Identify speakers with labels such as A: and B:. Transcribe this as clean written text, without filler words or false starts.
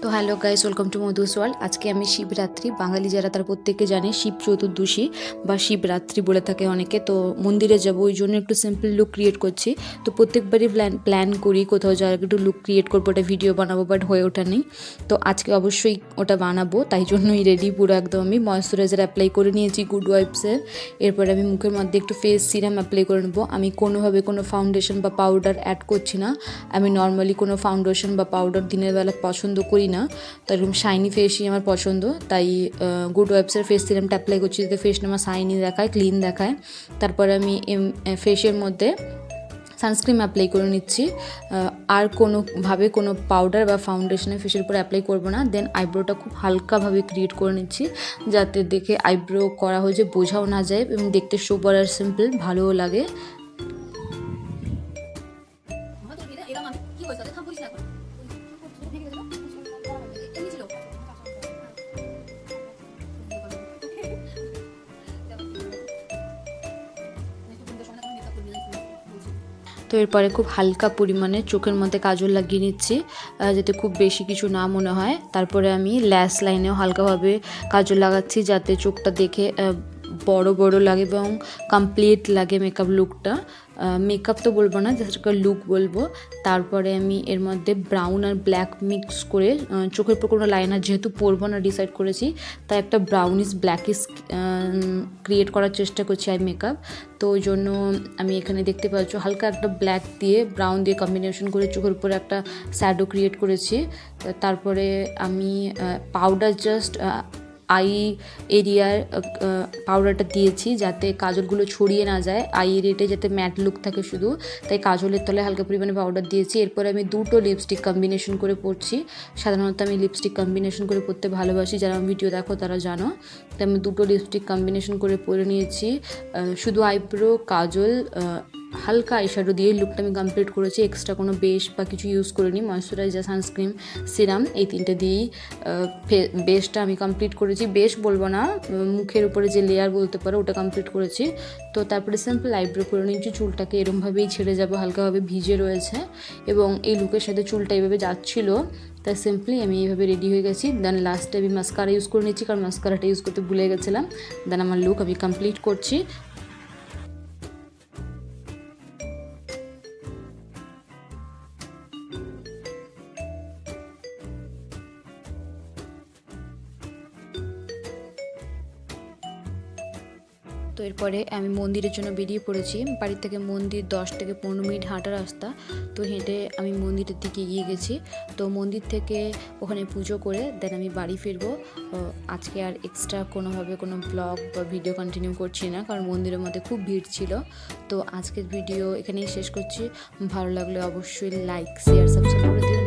A: তো hello guys, welcome to Madhu's world. আজকে আমি শিবরাত্রি, বাঙালি যারা তারা প্রত্যেকে জানে শিব চতুর্দশী বা শিবরাত্রি বলে থাকে অনেকে। তো মন্দিরে যাবো, ওই জন্য একটু সিম্পল লুক ক্রিয়েট করছি। তো প্রত্যেকবারই প্ল্যান করি কোথাও যাওয়ার একটু লুক ক্রিয়েট করবো, ওটা ভিডিও বানাবো, বাট হয়ে ওঠা নেই। তো আজকে অবশ্যই ওটা বানাবো, তাই জন্যই রেডি পুরো একদম। আমি ময়েশ্চারাইজার অ্যাপ্লাই করে নিয়েছি গুড ওয়াইবসের। এরপরে আমি মুখের মধ্যে একটু ফেস সিরাম অ্যাপ্লাই করে নেবো। আমি কোনোভাবে কোনো ফাউন্ডেশন বা পাউডার অ্যাড করছি না। আমি নর্মালি কোনো ফাউন্ডেশন বা পাউডার দিনের বেলা পছন্দ করি না, তো এরকম শাইনি ফেসই আমার পছন্দ। তাই গুড ওয়াইবসের ফেস সিরামটা অ্যাপ্লাই করছি যাতে ফেসটা আমার শাইনি দেখায়, ক্লিন দেখায়। তারপরে আমি ফেসের মধ্যে সানস্ক্রিন অ্যাপ্লাই করে নিচ্ছি। আর কোনোভাবে কোনো পাউডার বা ফাউন্ডেশনে ফেসের উপর অ্যাপ্লাই করবো না। দেন আইব্রোটা খুব হালকাভাবে ক্রিয়েট করে নিচ্ছি, যাতে দেখে আইব্রো করা হয়েছে বোঝাও না যায় এবং দেখতে সোবার আর সিম্পল ভালোও লাগে। তো এরপরে খুব হালকা পরিমাণে চোখের মধ্যে কাজল লাগিয়ে নিচ্ছি, যাতে খুব বেশি কিছু না মনে হয়। তারপরে আমি ল্যাশ লাইনেও হালকাভাবে কাজল লাগাচ্ছি, যাতে চোখটা দেখে বড় বড় লাগে এবং কমপ্লিট লাগে মেকআপ লুকটা। মেকআপ তো বলবো না, জাস্ট একটা লুক বলবো। তারপরে আমি এর মধ্যে ব্রাউন আর ব্ল্যাক মিক্স করে চোখের উপর কোনো লাইনার যেহেতু পরবো না ডিসাইড করেছি, তাই একটা ব্রাউনিশ ব্ল্যাকিশ ক্রিয়েট করার চেষ্টা করছি আই মেকআপ। তো ওই জন্য আমি এখানে দেখতে পাচ্ছ হালকা একটা ব্ল্যাক দিয়ে ব্রাউন দিয়ে কম্বিনেশন করে চোখের উপরে একটা শ্যাডো ক্রিয়েট করেছি। তারপরে আমি পাউডার জাস্ট আই এরিয়ার পাউডারটা দিয়েছি, যাতে কাজলগুলো ছড়িয়ে না যায়, আই এরিয়াতে যাতে ম্যাট লুক থাকে শুধু, তাই কাজলের তলায় হালকা পরিমাণে পাউডার দিয়েছি। এরপরে আমি দুটো লিপস্টিক কম্বিনেশন করে পরছি। সাধারণত আমি লিপস্টিক কম্বিনেশন করে পরতে ভালোবাসি, যারা ভিডিও দেখো তারা জানো। তাই আমি দুটো লিপস্টিক কম্বিনেশন করে পরে নিয়েছি। শুধু আইব্রো, কাজল, হালকা আইশ্যাডো দিয়ে লুকটা আমি কমপ্লিট করেছি। এক্সট্রা কোনো বেস বা কিছু ইউজ করিনি। ময়েশ্চারাইজার, সানস্ক্রিন, সিরাম এই তিনটে দিয়েই বেসটা আমি কমপ্লিট করেছি। বেস বলবো না, মুখের উপরে যে লেয়ার বলতে পারো ওটা কমপ্লিট করেছি। তো তারপরে সিম্পল আইব্রো করে নিচ্ছি। চুলটাকে এরমভাবেই ছেড়ে যাবো, হালকাভাবে ভিজে রয়েছে এবং এই লুকের সাথে চুলটা এইভাবে যাচ্ছিলো, তাই সিম্পলি আমি এইভাবে রেডি হয়ে গেছি। দেন লাস্টে আমি মাস্কারা ইউজ করে নিচ্ছি, কারণ মাস্কারাটা ইউজ করতে ভুলে গেছিলাম। দেন আমার লুক আমি কমপ্লিট করছি। তো এরপরে আমি মন্দিরের জন্য বেরিয়ে পড়েছি। বাড়ির থেকে মন্দির 10 থেকে 15 মিনিট হাঁটা রাস্তা। তো হেঁটে আমি মন্দিরের দিকে এগিয়ে গেছি। তো মন্দির থেকে ওখানে পুজো করে দেন আমি বাড়ি ফিরবো। আজকে আর এক্সট্রা কোনোভাবে কোনো ব্লগ বা ভিডিও কন্টিনিউ করছি না, কারণ মন্দিরের মধ্যে খুব ভিড় ছিল। তো আজকের ভিডিও এখানেই শেষ করছি। ভালো লাগলে অবশ্যই লাইক, শেয়ার, সাবস্ক্রাইব করে দিও।